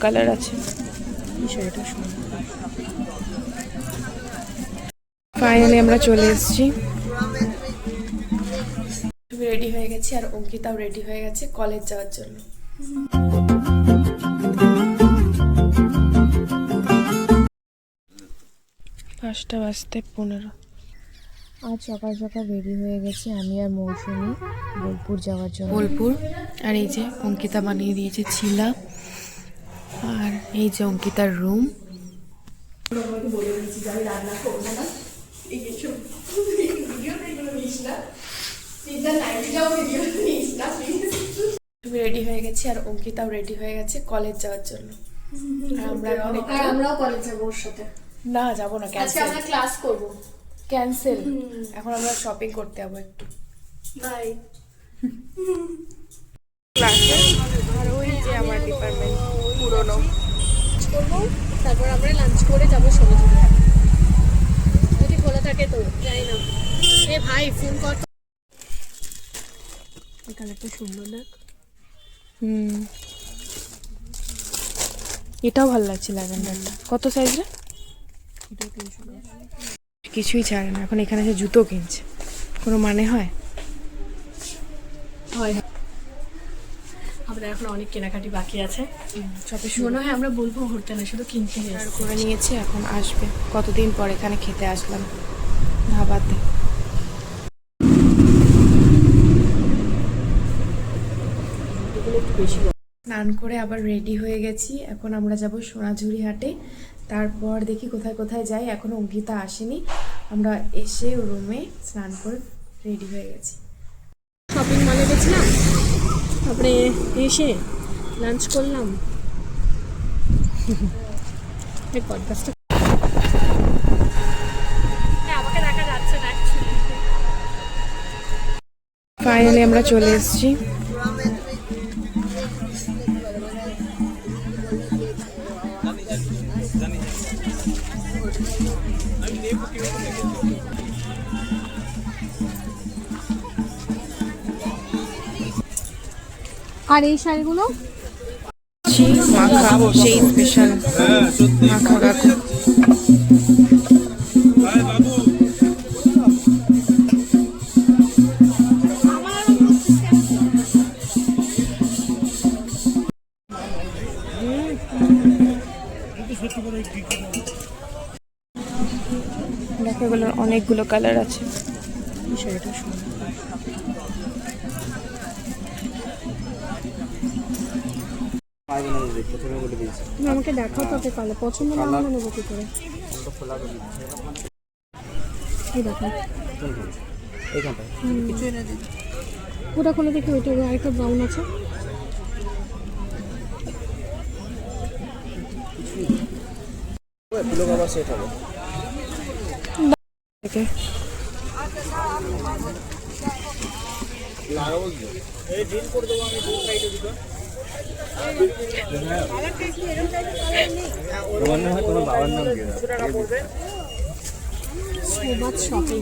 Colour আছে। Finally আমরা চলে এসেছি, রেডি হয়ে গেছি আর অঙ্কিতাও রেডি হয়ে গেছে কলেজ যাওয়ার জন্য। 5:15 আজ সকাল সকাল রেডি হয়ে গেছি আমি আর মৌসুমি বোলপুর যাওয়ার জন্য। বোলপুর। আর এই যে অঙ্কিতা বানিয়ে দিয়েছে ছিলা, আর এই যে অঙ্কিতার রুম। রেডি হয়ে গেছি আর অঙ্কিতাও রেডি হয়ে গেছে কলেজ যাওয়ার জন্য। আর আমরাও কলেজ যাবো ওর সাথে। না যাবো না, আজকে আমরা ক্লাস করব। ক্যান্সেল। এখন আমরা শপিং করতে যাবো একটু। বাই। ক্লাসে আর ওই যে আমার ডিপার্টমেন্ট পুরনো করব, তারপর আমরা লাঞ্চ করে যাব সমুদ্রে। যদি খোলা থাকে তো যাই না। এ ভাই ফোন কর। এই কালারটা সুন্দর না? এটাও ভালো লাগছে ল্যাভেন্ডারটা। কত সাইজ রে? কিছুই ছাড়ে না এখন, এখানে এসে জুতো কিনছে, কোনো মানে হয়? আমরা এখন অনেক কেনাকাটি বাকি আছে। মনে হয় আমরা বলবো ঘুরতে না, শুধু কিনতে করে নিয়েছে, এখন আসবে। কতদিন পর এখানে খেতে আসলাম ধাবাতে। স্নান করে আবার রেডি হয়ে গেছি, এখন আমরা যাব সোনাঝুরি হাটে। তারপর দেখি কোথায় কোথায় যাই, এখনো অঙ্কিতা আসেনি। আমরা এসে রুমে স্নান করে রেডি হয়ে গেছি। শপিং মলে গেছিলাম, তারপরে এসে লাঞ্চ করলাম। এই পডকাস্টটা আমাকে দেখা যাচ্ছে না অ্যাকচুয়ালি। ফাইনালি আমরা চলে এসেছি। আর এই শাড়িগুলো মাখা, সেই স্পেশাল মাখা কাকু। দেখো এগুলোর অনেকগুলো কালার আছে। শাড়িটা সুন্দর। আমাকে দেখাও তোকে কালো পছন্দ না হলে নেবো কি করে। এই দেখো ওটা খুলে দেখি, ওইটা আরেকটা ব্রাউন আছে। শপিং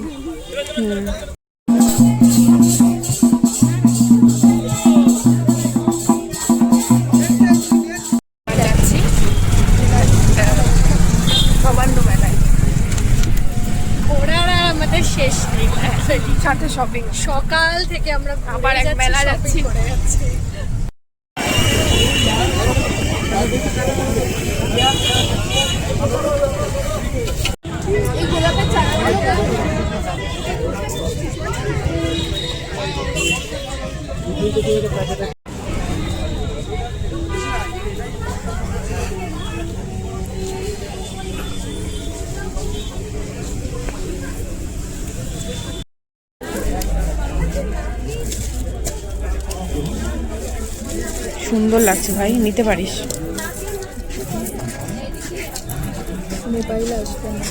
যাচ্ছি নবান্ন মেলায়। ঘোরার আর আমাদের শেষ নেই, সাথে শপিং। সকাল থেকে আমরা আবার এক মেলা যাচ্ছি। সুন্দর লাগছে ভাই, নিতে পারিস। মোবাইল আসবে না।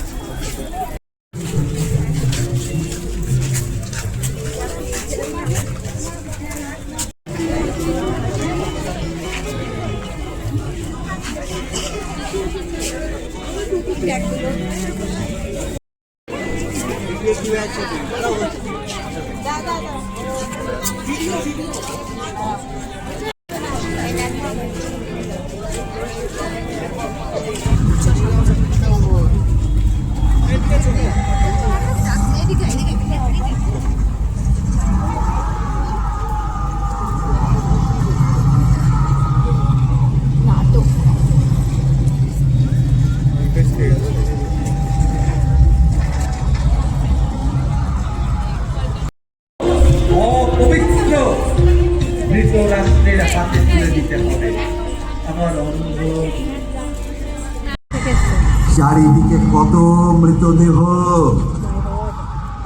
চারিদিকে কত মৃতদেহ,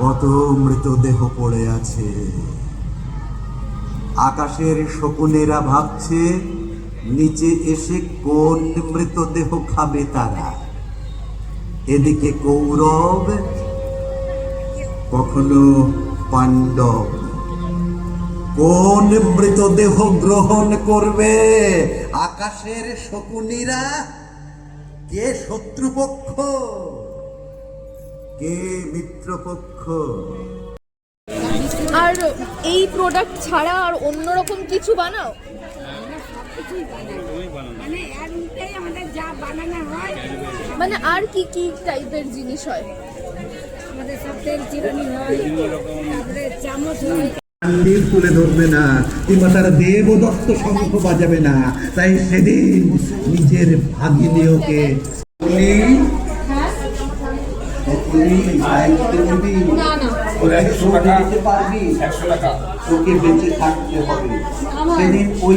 কত মৃতদেহ পড়ে আছে। আকাশের শকুনেরা ভাবছে নিচে এসে কোন মৃতদেহ খাবে তারা। এদিকে কৌরব, কখনো পাণ্ডব, কোন মৃতদেহ গ্রহণ করবে? আকাশের শকুনিরা, কে শত্রুপক্ষ, কে মিত্রপক্ষ? আর এই প্রোডাক্ট ছাড়া আর অন্যরকম কিছু বানাও? মানে আর কি কি টাইপের জিনিস হয়? তীর তুলে ধরবে না কিংবা তারা দেবদত্ত শঙ্খ বাজাবে না, তাই সেদিন নিজের ভাগিনীয়কে তোকে বেঁচে থাকতে হবে। সেদিন ওই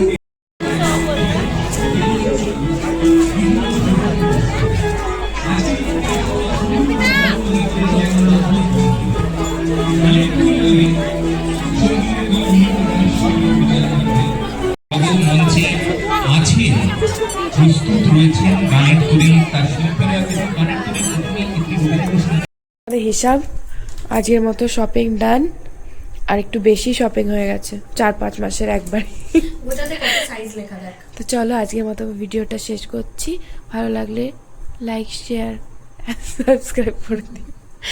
মঞ্চে আছেন, প্রস্তুত রয়েছেন গানের কবি, তার শিল্পীরা এবং গানের কবি হিসাব আজকের মতো শপিং ডান। আর একটু বেশি শপিং হয়ে গেছে, 4-5 মাসের একবার। তো চলো আজকের মতো ভিডিওটা শেষ করছি। ভালো লাগলে লাইক, শেয়ার, সাবস্ক্রাইব করে দিই।